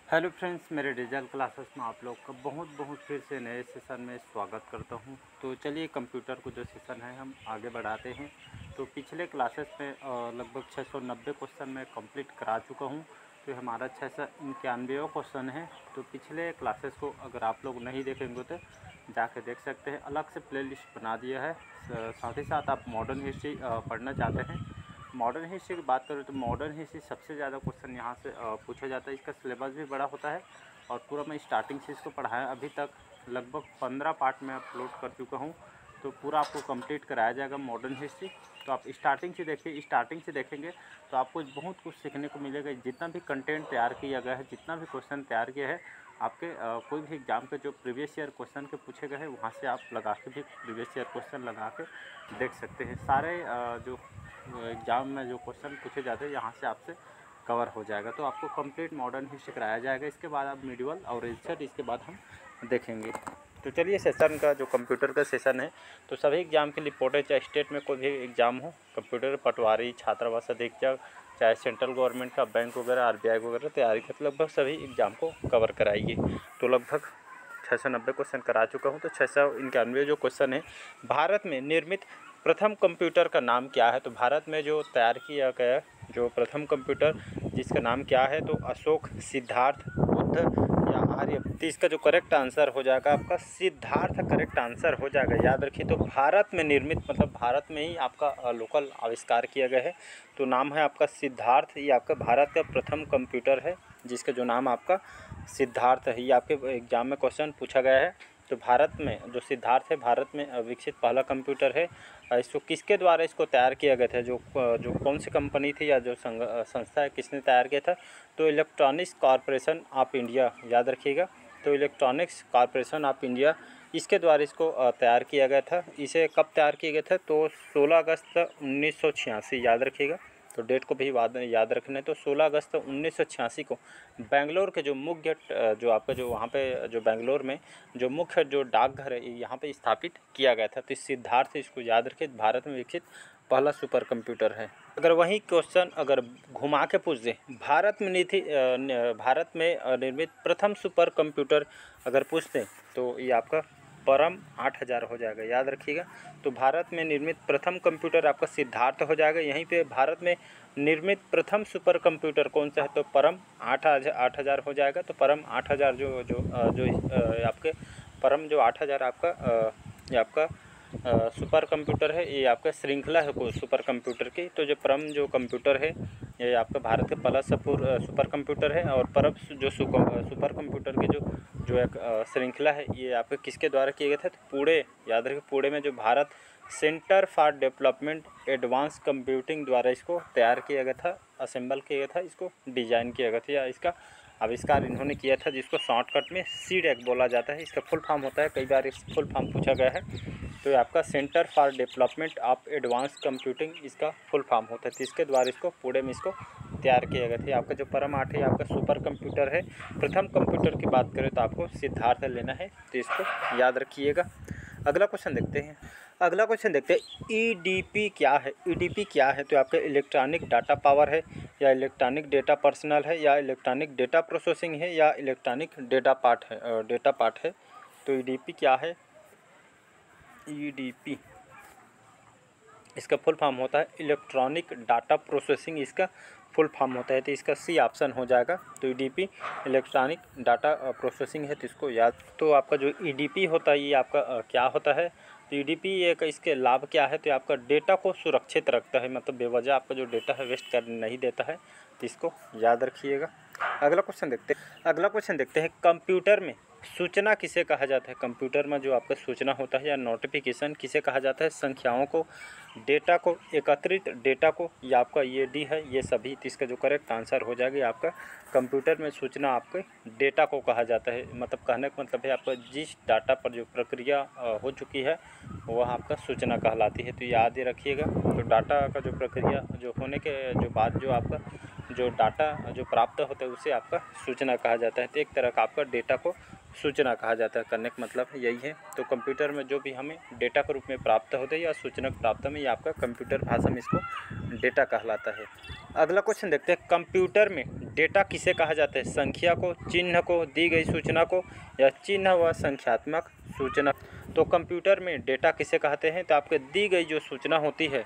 Hello friends, मेरे digital classes में आप लोग का बहुत फिर से नए सेशन में स्वागत करता हूं। तो चलिए कंप्यूटर को जो सेशन है हम आगे बढ़ाते हैं। तो पिछले क्लासेस में लगभग 690 क्वेश्चन मैं कंप्लीट करा चुका हूं। तो हमारा 691वां क्वेश्चन है। तो पिछले क्लासेस को अगर आप लोग नहीं देखेंगे तो जाके देख सकते हैं, अलग से प्लेलिस्ट बना दिया है। साथ ही साथ आप मॉडर्न हिस्ट्री पढ़ना चाहते हैं, मॉडर्न हिस्ट्री की बात करें तो मॉडर्न हिस्ट्री सबसे ज़्यादा क्वेश्चन यहाँ से पूछा जाता है। इसका सिलेबस भी बड़ा होता है और पूरा मैं स्टार्टिंग से इसको पढ़ाया, अभी तक लगभग 15 पार्ट में अपलोड कर चुका हूँ। तो पूरा आपको कंप्लीट कराया जाएगा मॉडर्न हिस्ट्री। तो आप स्टार्टिंग से देखिए, स्टार्टिंग से देखेंगे तो आपको बहुत कुछ सीखने को मिलेगा। जितना भी कंटेंट तैयार किया गया है, जितना भी क्वेश्चन तैयार किया है, आपके कोई भी एग्ज़ाम के जो प्रीवियस ईयर क्वेश्चन के पूछे गए हैं वहाँ से आप लगा के भी प्रीवियस ईयर क्वेश्चन लगा के देख सकते हैं। सारे जो एग्ज़ाम में जो क्वेश्चन पूछे जाते हैं यहाँ से आपसे कवर हो जाएगा। तो आपको कंप्लीट मॉडर्न हिस्ट्री कराया जाएगा। इसके बाद आप मीडिवल और रिसर्च इसके बाद हम देखेंगे। तो चलिए सेशन का जो कंप्यूटर का सेशन है, तो सभी एग्ज़ाम के लिए इंपॉर्टेंट, चाहे स्टेट में कोई भी एग्ज़ाम हो, कंप्यूटर पटवारी, छात्रावास अधीक्षक, चाहे सेंट्रल गवर्नमेंट का बैंक वगैरह, आरबीआई वगैरह तैयारी कर लगभग सभी एग्ज़ाम को कवर कराइए। तो लगभग 690 क्वेश्चन करा चुका हूँ। तो 691 जो क्वेश्चन है, भारत में निर्मित प्रथम कंप्यूटर का नाम क्या है? तो भारत में जो तैयार किया गया जो प्रथम कंप्यूटर जिसका नाम क्या है, तो अशोक, सिद्धार्थ, बुद्ध या आर्य। तो इसका जो करेक्ट आंसर हो जाएगा आपका सिद्धार्थ करेक्ट आंसर हो जाएगा। याद रखिए, तो भारत में निर्मित मतलब भारत में ही आपका लोकल आविष्कार किया गया है। तो नाम है आपका सिद्धार्थ। ये आपका भारत का प्रथम कंप्यूटर है जिसका जो नाम आपका सिद्धार्थ है। ये आपके एग्जाम में क्वेश्चन पूछा गया है। तो भारत में जो सिद्धार्थ है, भारत में विकसित पहला कंप्यूटर है। इसको किसके द्वारा इसको तैयार किया गया था? जो कौन सी कंपनी थी या जो संस्था है, किसने तैयार किया था? तो इलेक्ट्रॉनिक्स कॉरपोरेशन ऑफ इंडिया, याद रखिएगा। तो इलेक्ट्रॉनिक्स कॉरपोरेशन ऑफ इंडिया, इसके द्वारा इसको तैयार किया गया था। इसे कब तैयार किया गया था? तो 16 अगस्त 1986, याद रखिएगा। तो डेट को भी याद रखना है। तो 16 अगस्त 1986 को बेंगलोर के जो मुख्य जो आपका जो वहाँ पे जो बेंगलोर में जो मुख्य जो डाकघर है यहाँ पे स्थापित किया गया था। तो इस सिद्धार्थ, इसको याद रखिए, भारत में विकसित पहला सुपर कंप्यूटर है। अगर वही क्वेश्चन अगर घुमा के पूछ दे, भारत में निर्मित प्रथम सुपर कंप्यूटर अगर पूछ दें तो ये आपका परम 8000 हो जाएगा। याद रखिएगा। तो भारत में निर्मित प्रथम कंप्यूटर आपका सिद्धार्थ हो जाएगा। यहीं पे भारत में निर्मित प्रथम सुपर कंप्यूटर कौन सा है? तो परम 8000 हो जाएगा। तो परम 8000 आपके परम जो 8000 आपका ये आपका सुपर कंप्यूटर है। ये आपका श्रृंखला है को सुपर कंप्यूटर की। तो जो परम जो कंप्यूटर है ये आपका भारत का पहला सुपर कंप्यूटर है। और परम जो सुपर कंप्यूटर की जो एक श्रृंखला है ये आपके किसके द्वारा किए गए थे? तो पुणे, याद रखिए, पुणे में जो Bharat centre for development advance computing द्वारा इसको तैयार किया गया था, असेंबल किया गया था, इसको डिजाइन किया गया था या इसका आविष्कार इन्होंने किया था, जिसको शॉर्टकट में सीडेक बोला जाता है। इसका फुल फॉर्म होता है, कई बार इस फुल फॉर्म पूछा गया है। तो ये आपका centre for development of advance computing इसका फुल फॉर्म होता है। तो इसके द्वारा इसको पुणे में इसको तैयार किया गया था। आपका जो परम 8 है आपका सुपर कंप्यूटर है। प्रथम कंप्यूटर की बात करें तो आपको सिद्धार्थ लेना है, तो इसको याद रखिएगा। अगला क्वेश्चन देखते हैं। ईडीपी क्या है? ईडीपी क्या है? तो आपका इलेक्ट्रॉनिक डाटा पावर है या इलेक्ट्रॉनिक डेटा पर्सनल है या इलेक्ट्रॉनिक डेटा प्रोसेसिंग है या इलेक्ट्रॉनिक डेटा पार्ट है। तो ईडीपी क्या है? ईडीपी इसका फुल फॉर्म होता है इलेक्ट्रॉनिक डाटा प्रोसेसिंग, इसका फुल फॉर्म होता है। तो इसका सी ऑप्शन हो जाएगा। तो ईडीपी इलेक्ट्रॉनिक डाटा प्रोसेसिंग है, तो इसको याद। तो आपका जो ईडीपी होता है ये आपका क्या होता है? तो ईडीपी एक इसके लाभ क्या है? तो आपका डेटा को सुरक्षित रखता है, मतलब बेवजह आपका जो डेटा है वेस्ट कर नहीं देता है। तो इसको याद रखिएगा। अगला क्वेश्चन देखते हैं। कंप्यूटर में सूचना किसे कहा जाता है? कंप्यूटर में जो आपका सूचना होता है या नोटिफिकेशन किसे कहा जाता है? संख्याओं को, डेटा को, एकत्रित डेटा को, या आपका ये डी है, ये सभी। तो इसका जो करेक्ट आंसर हो जाएगा आपका कंप्यूटर में सूचना आपके डेटा को कहा जाता है। मतलब कहने का मतलब है आपका जिस डाटा पर जो प्रक्रिया हो चुकी है वह आपका सूचना कहलाती है। तो याद ही रखिएगा। तो डाटा का जो प्रक्रिया जो होने के जो बाद जो आपका जो डाटा जो प्राप्त होता है उसे आपका सूचना कहा जाता है। तो एक तरह का आपका डेटा को सूचना कहा जाता है। करने का मतलब यही है। तो कंप्यूटर में जो भी हमें डेटा के रूप में प्राप्त होता है या सूचना प्राप्त में, ये आपका कंप्यूटर भाषा में इसको डेटा कहलाता है। अगला क्वेश्चन देखते हैं, कंप्यूटर में डेटा किसे कहा जाता है? संख्या को, चिन्ह को, दी गई सूचना को, या चिन्ह व संख्यात्मक सूचना। तो कंप्यूटर में डेटा किसे कहते हैं? तो आपके दी गई जो सूचना होती है,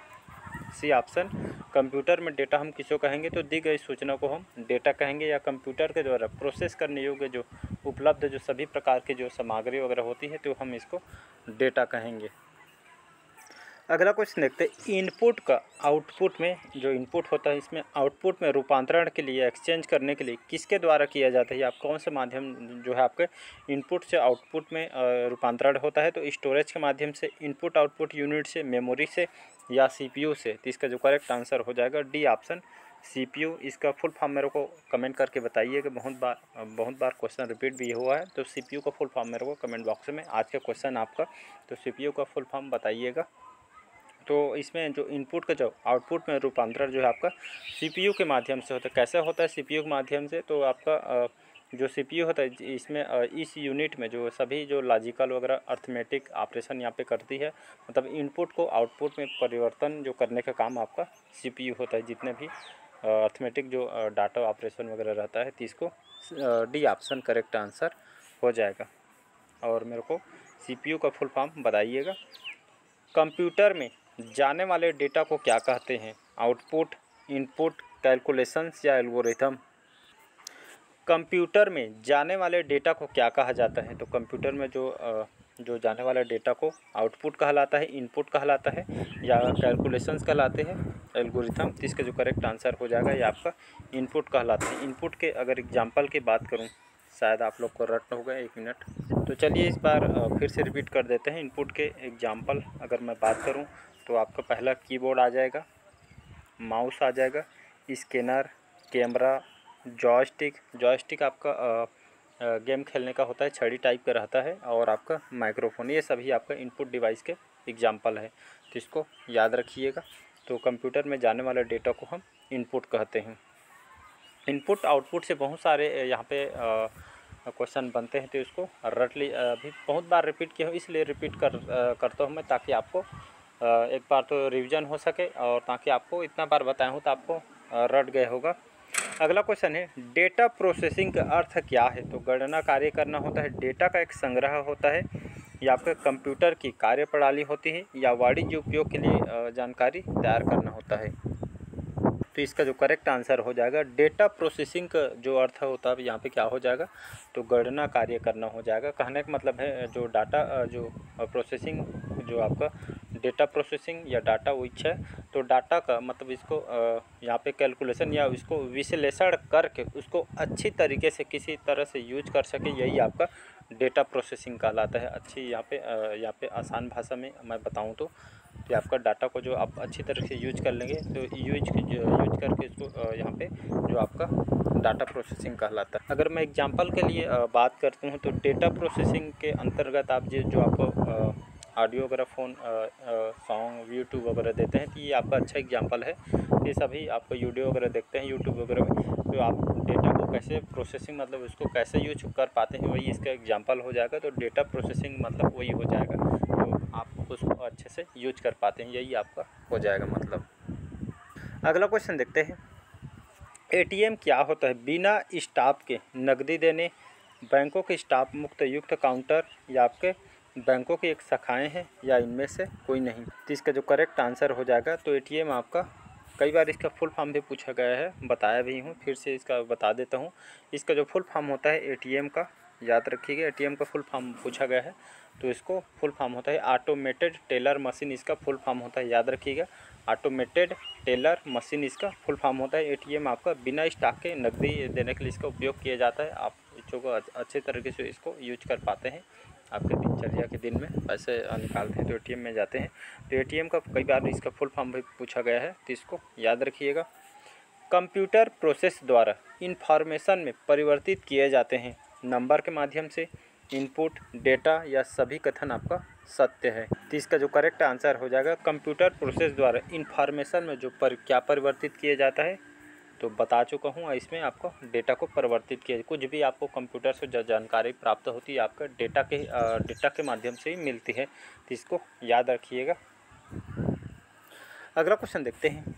सी ऑप्शन। कंप्यूटर में डेटा हम किसको कहेंगे? तो दी गई सूचना को हम डेटा कहेंगे, या कंप्यूटर के द्वारा प्रोसेस करने योग्य जो उपलब्ध जो सभी प्रकार की जो सामग्री वगैरह होती है, तो हम इसको डेटा कहेंगे। अगला क्वेश्चन देखते हैं, इनपुट का आउटपुट में जो इनपुट होता है, इसमें आउटपुट में रूपांतरण के लिए, एक्सचेंज करने के लिए किसके द्वारा किया जाता है? आप कौन से माध्यम जो है आपके इनपुट से आउटपुट में रूपांतरण होता है? तो स्टोरेज के माध्यम से, इनपुट आउटपुट यूनिट से, मेमोरी से, या सीपीयू से। तो इसका जो करेक्ट आंसर हो जाएगा डी ऑप्शन, सीपीयू। इसका फुल फॉर्म मेरे को कमेंट करके बताइए कि बहुत बार क्वेश्चन रिपीट भी हुआ है। तो सीपीयू का फुल फॉर्म मेरे को कमेंट बॉक्स में, आज का क्वेश्चन आपका, तो सीपीयू का फुल फॉर्म बताइएगा। तो इसमें जो इनपुट का जो आउटपुट में रूपांतरण जो है आपका सीपीयू के माध्यम से होता है। कैसे होता है सीपीयू के माध्यम से? तो आपका जो सीपीयू होता है, इसमें इस यूनिट में जो सभी जो लॉजिकल वगैरह अर्थमेटिक ऑपरेशन यहाँ पे करती है, मतलब इनपुट को आउटपुट में परिवर्तन जो करने का काम आपका सीपीयू होता है। जितने भी अर्थमेटिक जो डाटा ऑपरेशन वगैरह रहता है, तो इसको डी ऑप्शन करेक्ट आंसर हो जाएगा। और मेरे को सीपीयू का फुल फॉर्म बताइएगा। कंप्यूटर में जाने वाले डेटा को क्या कहते हैं? आउटपुट, इनपुट, कैलकुलेशंस, या एल्गोरिथम। कंप्यूटर में जाने वाले डेटा को क्या कहा जाता है? तो कंप्यूटर में जो जाने वाले डेटा को आउटपुट कहलाता है, इनपुट कहलाता है, या कैलकुलेशंस कहलाते हैं, एल्गोरिथम। तो इसका जो करेक्ट आंसर हो जाएगा ये आपका इनपुट कहलाता है। इनपुट के अगर एग्जांपल की बात करूं, शायद आप लोग को रट होगा, 1 मिनट। तो चलिए इस बार फिर से रिपीट कर देते हैं। इनपुट के एग्जांपल अगर मैं बात करूं, तो आपका पहला कीबोर्ड आ जाएगा, माउस आ जाएगा, स्कैनर, कैमरा, जॉयस्टिक आपका गेम खेलने का होता है, छड़ी टाइप का रहता है, और आपका माइक्रोफोन। ये सभी आपका इनपुट डिवाइस के एग्जांपल है। तो इसको याद रखिएगा। तो कंप्यूटर में जाने वाले डेटा को हम इनपुट कहते हैं। इनपुट आउटपुट से बहुत सारे यहाँ पे क्वेश्चन बनते हैं, तो इसको रट ली। अभी बहुत बार रिपीट किया हो, इसलिए रिपीट करता हूँ मैं, ताकि आपको एक बार तो रिवीजन हो सके, और ताकि आपको इतना बार बताया हूँ तो आपको रट गए होगा। अगला क्वेश्चन है, डेटा प्रोसेसिंग का अर्थ क्या है? तो गणना कार्य करना होता है, डेटा का एक संग्रह होता है, या आपके कंप्यूटर की कार्यप्रणाली होती है, या वाणिज्य उपयोग के लिए जानकारी तैयार करना होता है। तो इसका जो करेक्ट आंसर हो जाएगा, डेटा प्रोसेसिंग का जो अर्थ होता है यहाँ पे क्या हो जाएगा? तो गणना कार्य करना हो जाएगा। कहने का मतलब है जो डाटा जो प्रोसेसिंग, जो आपका डेटा प्रोसेसिंग या डाटा विच है, तो डाटा का मतलब इसको यहाँ पे कैलकुलेशन या इसको विश्लेषण करके उसको अच्छी तरीके से किसी तरह से यूज कर सके, यही आपका डेटा प्रोसेसिंग कहलाता है। अच्छी यहाँ पे आसान भाषा में मैं बताऊँ तो आपका डाटा को जो आप अच्छी तरह से यूज कर लेंगे, तो यूज करके इसको यहाँ पे जो आपका डाटा प्रोसेसिंग कहलाता है। अगर मैं एग्जांपल के लिए बात करता हूँ, तो डेटा प्रोसेसिंग के अंतर्गत आप जो आप ऑडियो वगैरह फ़ोन सॉन्ग यूट्यूब वगैरह देते हैं, तो ये आपका अच्छा एग्जांपल है। ये सभी आपको वीडियो वगैरह देखते हैं यूट्यूब वगैरह में, तो आप डेटा को कैसे प्रोसेसिंग मतलब उसको कैसे यूज कर पाते हैं, वही इसका एग्जांपल हो जाएगा। तो डेटा प्रोसेसिंग मतलब वही हो जाएगा, तो आप उसको अच्छे से यूज कर पाते हैं, यही आपका हो जाएगा मतलब। अगला क्वेश्चन देखते हैं, एटीएम क्या होता है? बिना स्टाफ के नकदी देने, बैंकों के स्टाफ मुक्त युक्त काउंटर, या आपके बैंकों की एक शाखाएं हैं, या इनमें से कोई नहीं। तो इसका जो करेक्ट आंसर हो जाएगा, तो एटीएम आपका, कई बार इसका फुल फॉर्म भी पूछा गया है, बताया भी हूँ, फिर से इसका बता देता हूँ। इसका जो फुल फॉर्म होता है एटीएम का, याद रखिएगा, एटीएम का फुल फॉर्म पूछा गया है, तो इसको फुल फॉर्म होता है ऑटोमेटेड टेलर मशीन, इसका फुल फॉर्म होता है, याद रखिएगा, ऑटोमेटेड टेलर मशीन इसका फुल फॉर्म होता है। एटीएम आपका बिना स्टॉक के नकदी देने के लिए इसका उपयोग किया जाता है। आप इसको अच्छे तरीके से इसको यूज कर पाते हैं, आपके दिनचर्या के दिन में पैसे निकालते हैं तो एटीएम में जाते हैं। तो एटीएम का कई बार इसका फुल फॉर्म भी पूछा गया है, तो इसको याद रखिएगा। कंप्यूटर प्रोसेस द्वारा इंफॉर्मेशन में परिवर्तित किए जाते हैं नंबर के माध्यम से, इनपुट, डेटा, या सभी कथन आपका सत्य है। तो इसका जो करेक्ट आंसर हो जाएगा, कंप्यूटर प्रोसेस द्वारा इंफॉर्मेशन में जो क्या परिवर्तित किया जाता है, तो बता चुका हूँ। इसमें आपको डेटा को परिवर्तित किया, कुछ भी आपको कंप्यूटर से जो जानकारी प्राप्त होती है आपका डेटा के माध्यम से ही मिलती है, तो इसको याद रखिएगा। अगला क्वेश्चन देखते हैं।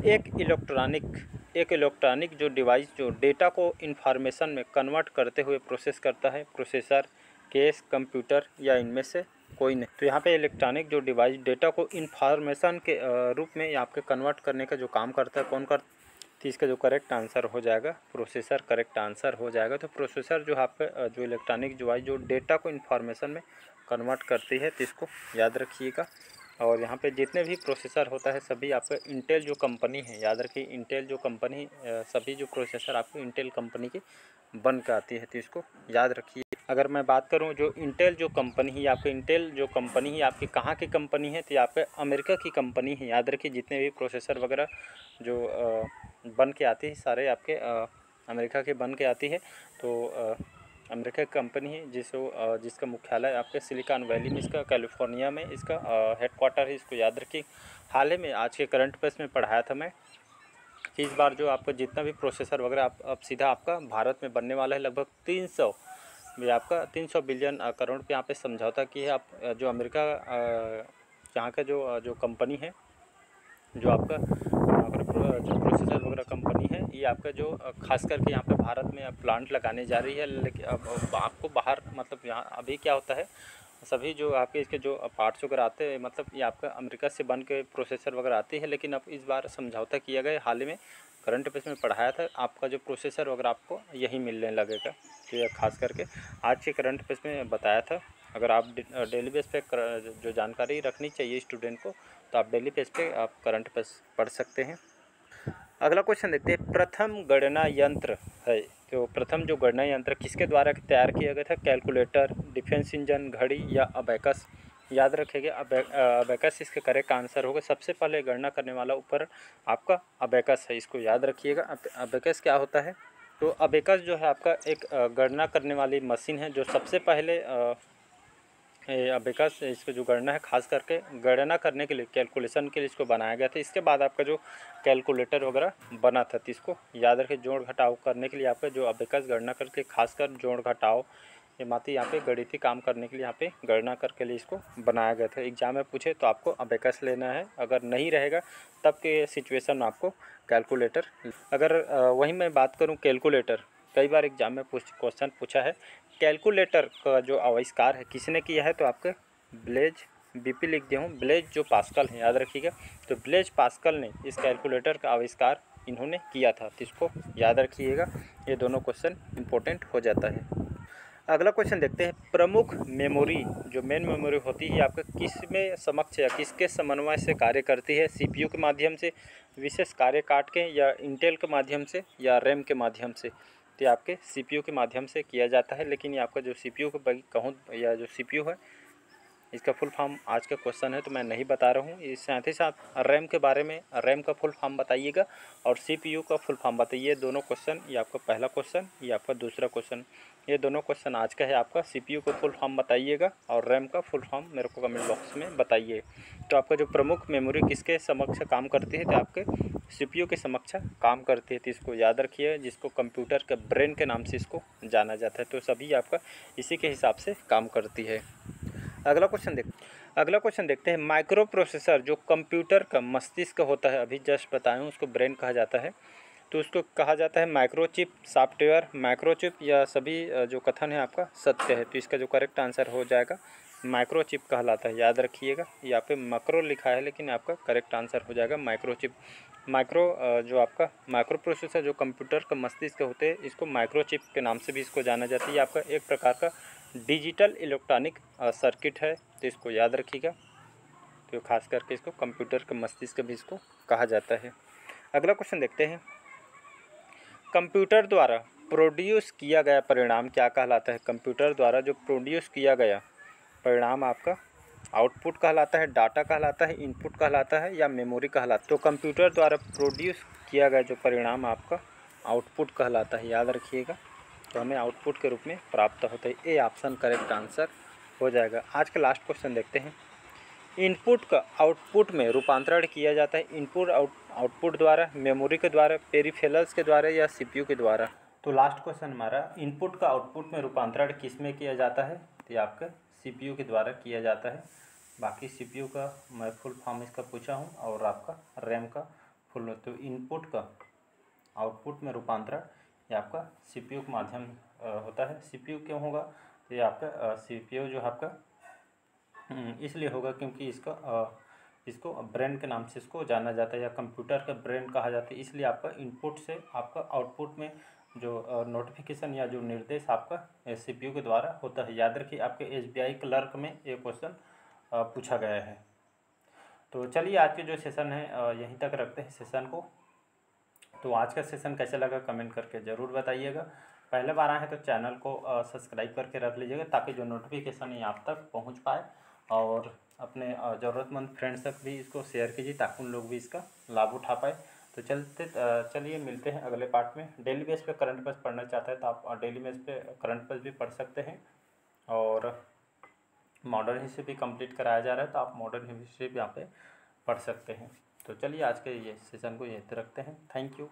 एक इलेक्ट्रॉनिक जो डिवाइस जो डेटा को इंफॉर्मेशन में कन्वर्ट करते हुए प्रोसेस करता है, प्रोसेसर, केस, कंप्यूटर या इनमें से कोई नहीं। तो यहाँ पे इलेक्ट्रॉनिक जो डिवाइस डेटा को इंफॉर्मेशन के रूप में आपके कन्वर्ट करने का जो काम करता है, कौन करता है? तो इसका जो करेक्ट आंसर हो जाएगा प्रोसेसर, करेक्ट आंसर हो जाएगा। तो प्रोसेसर जो आपका जो इलेक्ट्रॉनिक डिवाइस जो डेटा को इंफॉर्मेशन में कन्वर्ट करती है, तो इसको याद रखिएगा। और यहाँ पे जितने भी प्रोसेसर होता है सभी आपका इंटेल जो कंपनी है, याद रखिए इंटेल जो कंपनी, सभी जो प्रोसेसर आपको इंटेल कंपनी की बन के आती है, तो इसको याद रखिए। अगर मैं बात करूं जो इंटेल जो कंपनी है, आपके इंटेल जो कंपनी है आपकी कहाँ की कंपनी है? तो यहाँ पे अमेरिका की कंपनी है। याद रखिए जितने भी प्रोसेसर वगैरह जो बन के आती है सारे आपके अमेरिका के बन के आती है। तो अमेरिका की कंपनी है जिसका मुख्यालय आपके सिलिकॉन वैली में, इसका कैलिफोर्निया में इसका हेडक्वार्टर है, इसको याद रखिए। हाल ही में आज के करंट अफेयर्स में पढ़ाया था मैं कि इस बार जो आपका जितना भी प्रोसेसर वगैरह अब सीधा आपका भारत में बनने वाला है, लगभग 300 बिलियन करोड़ पे यहाँ पे समझौता की है। आप जो अमेरिका यहाँ का जो कंपनी है, जो आपका जो प्रोसेसर वगैरह कंपनी है, ये आपका जो खास करके यहाँ पे भारत में प्लांट लगाने जा रही है। लेकिन अब आपको बाहर मतलब यहाँ अभी क्या होता है, सभी जो आपके इसके जो पार्ट्स वगैरह आते हैं, मतलब ये आपका अमेरिका से बन के प्रोसेसर वगैरह आती है। लेकिन अब इस बार समझौता किया गया, हाल ही में करंट अफेयर्स में पढ़ाया था, आपका जो प्रोसेसर वगैरह आपको यही मिलने लगेगा। तो ये खास करके आज के करंट अफेयर्स में बताया था। अगर आप डेली बेस पे जो जानकारी रखनी चाहिए स्टूडेंट को, तो आप डेली बेस पे आप करंट अफेयर्स पढ़ सकते हैं। अगला क्वेश्चन देखते हैं। प्रथम गणना यंत्र है, तो प्रथम जो गणना यंत्र किसके द्वारा तैयार किया गया था? कैलकुलेटर, डिफेंस इंजन, घड़ी या अबेकस? याद रखेंगे अबेकस इसका करेक्ट आंसर होगा। सबसे पहले गणना करने वाला ऊपर आपका अबेकस है, इसको याद रखिएगा। अबेकस क्या होता है? तो अबेकस जो है आपका एक गणना करने वाली मशीन है, जो सबसे पहले अबेकस इसको जो गणना है, खास करके गणना करने के लिए, कैलकुलेशन के लिए इसको बनाया गया था। इसके बाद आपका जो कैलकुलेटर वगैरह बना था, तो इसको याद रखें। जोड़ घटाव करने के लिए आपका जो अबेकस गणना करके, खासकर जोड़ घटाव ये माती यहाँ पे गणितीय काम करने के लिए यहाँ पे गणना करके लिए इसको बनाया गया था। एग्जाम में पूछे तो आपको अबेकस लेना है, अगर नहीं रहेगा तब के सिचुएशन में आपको कैलकुलेटर। अगर वहीं मैं बात करूँ कैलकुलेटर, कई बार एग्जाम में क्वेश्चन पूछा है, कैलकुलेटर का जो आविष्कार है किसने किया है? तो आपके ब्लेज, बीपी लिख दिया हूँ, ब्लेज जो पास्कल है, याद रखिएगा। तो ब्लेज पास्कल ने इस कैलकुलेटर का आविष्कार इन्होंने किया था, तो इसको याद रखिएगा। ये दोनों क्वेश्चन इंपॉर्टेंट हो जाता है। अगला क्वेश्चन देखते हैं। प्रमुख मेमोरी जो मेन मेमोरी होती है आपका किस में समक्ष या किसके समन्वय से कार्य करती है? सीपीयू के माध्यम से, विशेष कार्य काट के, या इंटेल के माध्यम से, या रैम के माध्यम से? तो आपके सीपीयू के माध्यम से किया जाता है। लेकिन ये आपका जो सीपीयू का कहूँ या जो सीपीयू है, इसका फुल फॉर्म आज का क्वेश्चन है तो मैं नहीं बता रहा हूँ। इस साथ ही साथ रैम के बारे में, रैम का फुल फॉर्म बताइएगा और सीपीयू का फुल फॉर्म बताइए। दोनों क्वेश्चन, ये आपका पहला क्वेश्चन, ये आपका दूसरा क्वेश्चन, ये दोनों क्वेश्चन आज का है आपका। सीपीयू का फुल फॉर्म बताइएगा और रैम का फुल फॉर्म मेरे को कमेंट बॉक्स में बताइए। तो आपका जो प्रमुख मेमोरी किसके समक्ष काम करती है? तो आपके सीपीयू के समक्ष काम करती है, तो इसको याद रखिए, जिसको कंप्यूटर के ब्रेन के नाम से इसको जाना जाता है। तो सभी आपका इसी के हिसाब से काम करती है। अगला क्वेश्चन देखते हैं। माइक्रो प्रोसेसर जो कंप्यूटर का मस्तिष्क होता है, अभी जस्ट बताया हूँ, उसको ब्रेन कहा जाता है, तो उसको कहा जाता है माइक्रोचिप, सॉफ्टवेयर, माइक्रोचिप, या सभी जो कथन है आपका सत्य है? तो इसका जो करेक्ट आंसर हो जाएगा माइक्रोचिप कहलाता है, याद रखिएगा। यहाँ पे मैक्रो लिखा है लेकिन आपका करेक्ट आंसर हो जाएगा माइक्रोचिप। जो आपका माइक्रो प्रोसेसर जो कंप्यूटर का मस्तिष्क होते हैं, इसको माइक्रोचिप के नाम से भी इसको जाना जाता है। ये आपका एक प्रकार का डिजिटल इलेक्ट्रॉनिक सर्किट है, तो इसको याद रखिएगा। तो खास करके इसको कंप्यूटर का मस्तिष्क भी इसको कहा जाता है। अगला क्वेश्चन देखते हैं। कंप्यूटर द्वारा प्रोड्यूस किया गया परिणाम क्या कहलाता है? कंप्यूटर द्वारा जो प्रोड्यूस किया गया परिणाम आपका आउटपुट कहलाता है, डाटा कहलाता है, इनपुट कहलाता है, या मेमोरी कहलाता है? तो कंप्यूटर द्वारा प्रोड्यूस किया गया जो परिणाम आपका आउटपुट कहलाता है, याद रखिएगा। तो हमें आउटपुट के रूप में प्राप्त होता है। ए ऑप्शन करेक्ट आंसर हो जाएगा। आज का लास्ट क्वेश्चन देखते हैं। इनपुट का आउटपुट में रूपांतरण किया जाता है इनपुट आउटपुट द्वारा, मेमोरी के द्वारा, पेरिफेरल्स के द्वारा या सीपीयू के द्वारा। तो लास्ट क्वेश्चन हमारा, इनपुट का आउटपुट में रूपांतरण किस में किया जाता है? तो ये आपका सीपीयू के द्वारा किया जाता है। बाकी सीपीयू का मैं फुल फॉर्म इसका पूछा हूँ और आपका रैम का फुल। तो इनपुट का आउटपुट में रूपांतरण ये आपका सीपीयू के माध्यम होता है। सीपीयू क्यों होगा? तो ये आपका सीपीयू जो है आपका इसलिए होगा क्योंकि इसको ब्रेन के नाम से इसको जाना जाता है या कंप्यूटर का ब्रेन कहा जाता है। इसलिए आपका इनपुट से आपका आउटपुट में जो नोटिफिकेशन या जो निर्देश आपका सीपीयू के द्वारा होता है। याद रखिए, आपके एसबीआई क्लर्क में ये क्वेश्चन पूछा गया है। तो चलिए आज के जो सेशन है यहीं तक रखते हैं सेशन को। तो आज का सेशन कैसे लगा कमेंट करके ज़रूर बताइएगा। पहले बार आए हैं तो चैनल को सब्सक्राइब करके रख लीजिएगा ताकि जो नोटिफिकेशन है आप तक पहुंच पाए, और अपने ज़रूरतमंद फ्रेंड्स तक भी इसको शेयर कीजिए ताकि उन लोग भी इसका लाभ उठा पाए। तो चलिए मिलते हैं अगले पार्ट में। डेली बेस पे करंट अफेयर्स पढ़ना चाहते हैं तो आप डेली बेस पे करंट अफेयर्स भी पढ़ सकते हैं, और मॉडर्न हिस्ट्री भी कंप्लीट कराया जा रहा है तो आप मॉडर्न हिस्ट्री भी यहाँ पे पढ़ सकते हैं। तो चलिए आज के ये सेशन को यहीं रखते हैं। Thank you.